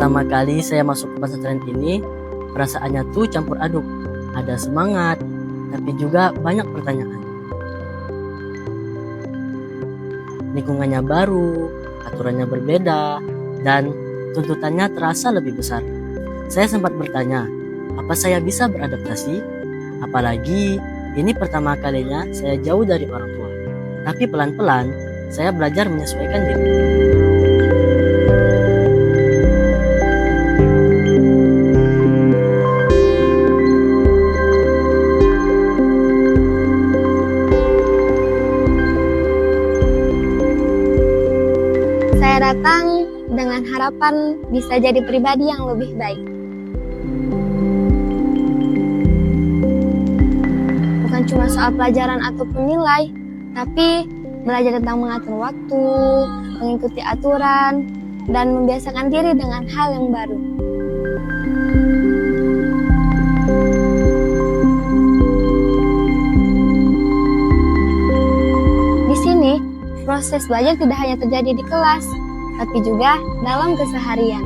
Pertama kali saya masuk ke pesantren ini, perasaannya tuh campur aduk. Ada semangat, tapi juga banyak pertanyaan. Lingkungannya baru, aturannya berbeda, dan tuntutannya terasa lebih besar. Saya sempat bertanya, apa saya bisa beradaptasi? Apalagi ini pertama kalinya saya jauh dari orang tua. Tapi pelan-pelan saya belajar menyesuaikan diri. Saya datang dengan harapan bisa jadi pribadi yang lebih baik. Bukan cuma soal pelajaran ataupun nilai, tapi belajar tentang mengatur waktu, mengikuti aturan, dan membiasakan diri dengan hal yang baru. Di sini, proses belajar tidak hanya terjadi di kelas, tapi juga dalam keseharian.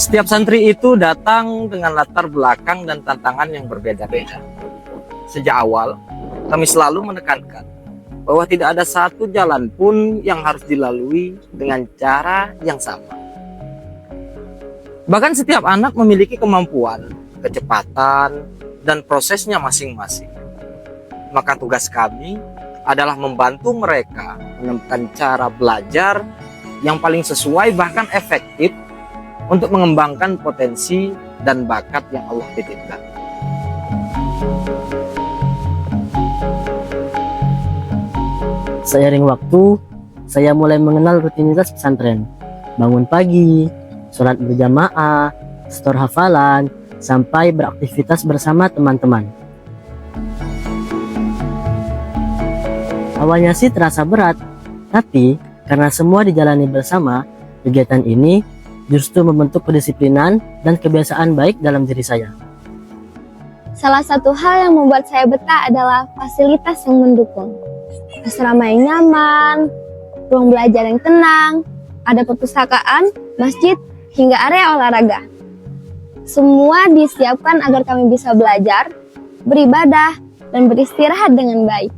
Setiap santri itu datang dengan latar belakang dan tantangan yang berbeda-beda. Sejak awal, kami selalu menekankan bahwa tidak ada satu jalan pun yang harus dilalui dengan cara yang sama. Bahkan setiap anak memiliki kemampuan, kecepatan, dan prosesnya masing-masing. Maka tugas kami adalah membantu mereka menemukan cara belajar yang paling sesuai bahkan efektif untuk mengembangkan potensi dan bakat yang Allah titipkan. Seiring waktu, saya mulai mengenal rutinitas pesantren. Bangun pagi, sholat berjamaah, setor hafalan, sampai beraktivitas bersama teman-teman. Awalnya sih terasa berat, tapi karena semua dijalani bersama, kegiatan ini justru membentuk kedisiplinan dan kebiasaan baik dalam diri saya. Salah satu hal yang membuat saya betah adalah fasilitas yang mendukung. Asrama yang nyaman, ruang belajar yang tenang, ada perpustakaan, masjid, hingga area olahraga. Semua disiapkan agar kami bisa belajar, beribadah, dan beristirahat dengan baik.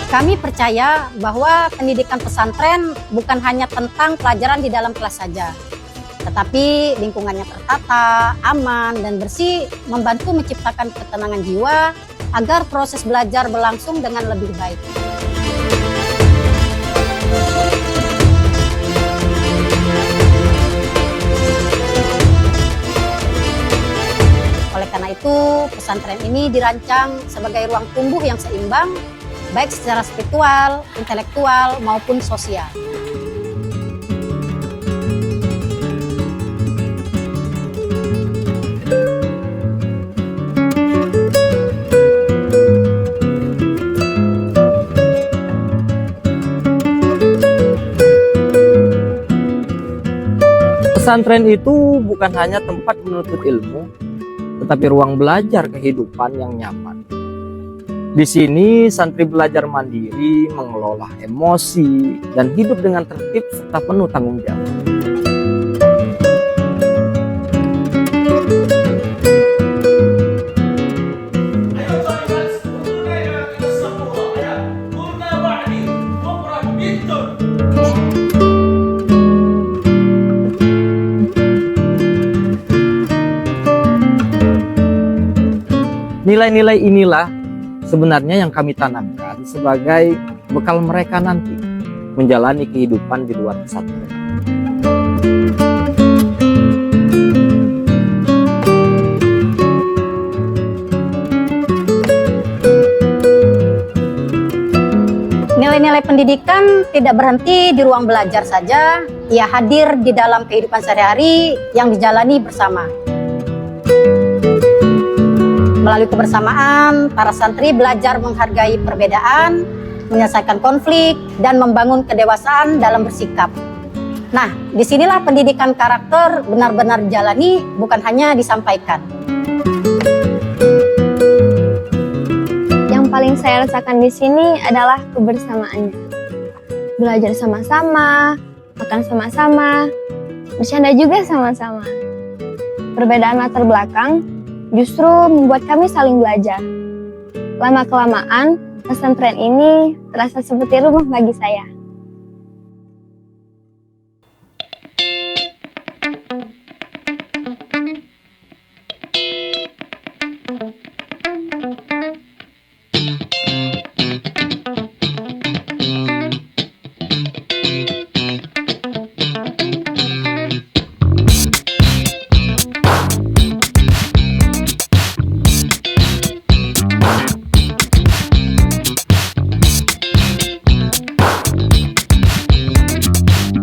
Kami percaya bahwa pendidikan pesantren bukan hanya tentang pelajaran di dalam kelas saja, tetapi lingkungannya tertata, aman, dan bersih membantu menciptakan ketenangan jiwa agar proses belajar berlangsung dengan lebih baik. Oleh karena itu, pesantren ini dirancang sebagai ruang tumbuh yang seimbang, baik secara spiritual, intelektual, maupun sosial. Pesantren itu bukan hanya tempat menuntut ilmu, tetapi ruang belajar kehidupan yang nyaman. Di sini santri belajar mandiri, mengelola emosi, dan hidup dengan tertib serta penuh tanggung jawab. Nilai-nilai inilah sebenarnya yang kami tanamkan sebagai bekal mereka nanti menjalani kehidupan di luar pesantren. Nilai-nilai pendidikan tidak berhenti di ruang belajar saja, ia hadir di dalam kehidupan sehari-hari yang dijalani bersama. Melalui kebersamaan, para santri belajar menghargai perbedaan, menyelesaikan konflik, dan membangun kedewasaan dalam bersikap. Nah, disinilah pendidikan karakter benar-benar dijalani, bukan hanya disampaikan. Yang paling saya rasakan di sini adalah kebersamaannya. Belajar sama-sama, makan sama-sama, bercanda juga sama-sama. Perbedaan latar belakang justru membuat kami saling belajar. Lama-kelamaan, pesantren ini terasa seperti rumah bagi saya.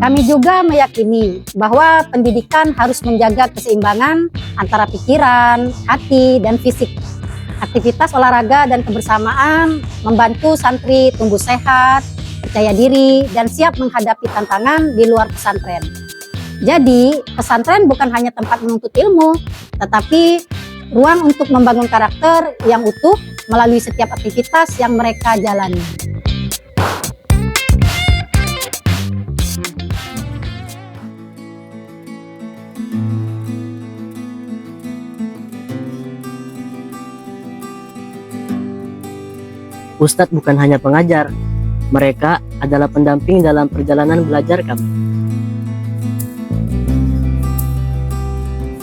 Kami juga meyakini bahwa pendidikan harus menjaga keseimbangan antara pikiran, hati, dan fisik. Aktivitas olahraga dan kebersamaan membantu santri tumbuh sehat, percaya diri, dan siap menghadapi tantangan di luar pesantren. Jadi, pesantren bukan hanya tempat menuntut ilmu, tetapi ruang untuk membangun karakter yang utuh melalui setiap aktivitas yang mereka jalani. Ustadz bukan hanya pengajar, mereka adalah pendamping dalam perjalanan belajar kami.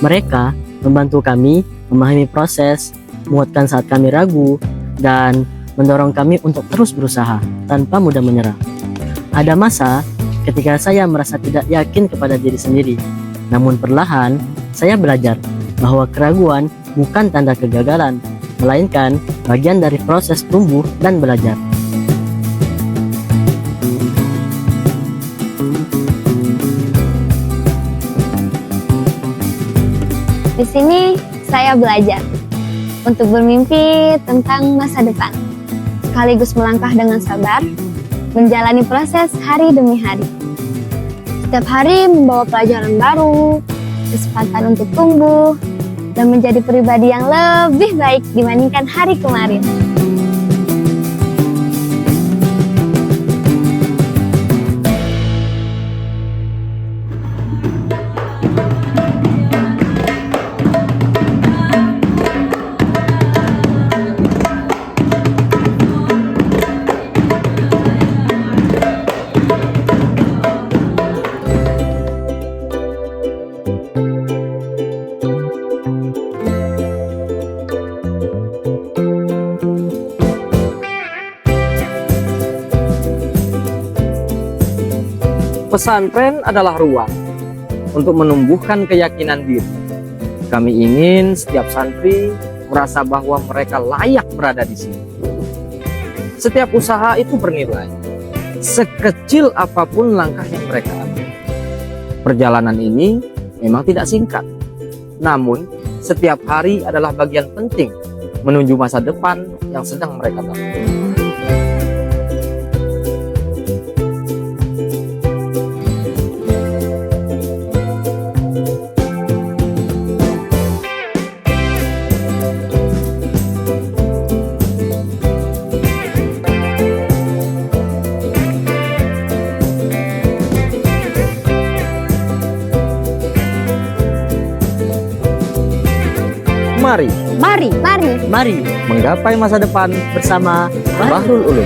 Mereka membantu kami memahami proses, menguatkan saat kami ragu, dan mendorong kami untuk terus berusaha tanpa mudah menyerah. Ada masa ketika saya merasa tidak yakin kepada diri sendiri, namun perlahan saya belajar bahwa keraguan bukan tanda kegagalan, melainkan bagian dari proses tumbuh dan belajar. Di sini saya belajar untuk bermimpi tentang masa depan, sekaligus melangkah dengan sabar, menjalani proses hari demi hari. Setiap hari membawa pelajaran baru, kesempatan untuk tumbuh, dan menjadi pribadi yang lebih baik dibandingkan hari kemarin. Pesantren adalah ruang untuk menumbuhkan keyakinan diri. Kami ingin setiap santri merasa bahwa mereka layak berada di sini. Setiap usaha itu bernilai, sekecil apapun langkah yang mereka ambil. Perjalanan ini memang tidak singkat, namun setiap hari adalah bagian penting menuju masa depan yang sedang mereka bangun. Mari Mari Mari Mari menggapai masa depan bersama Bahrul Ulum.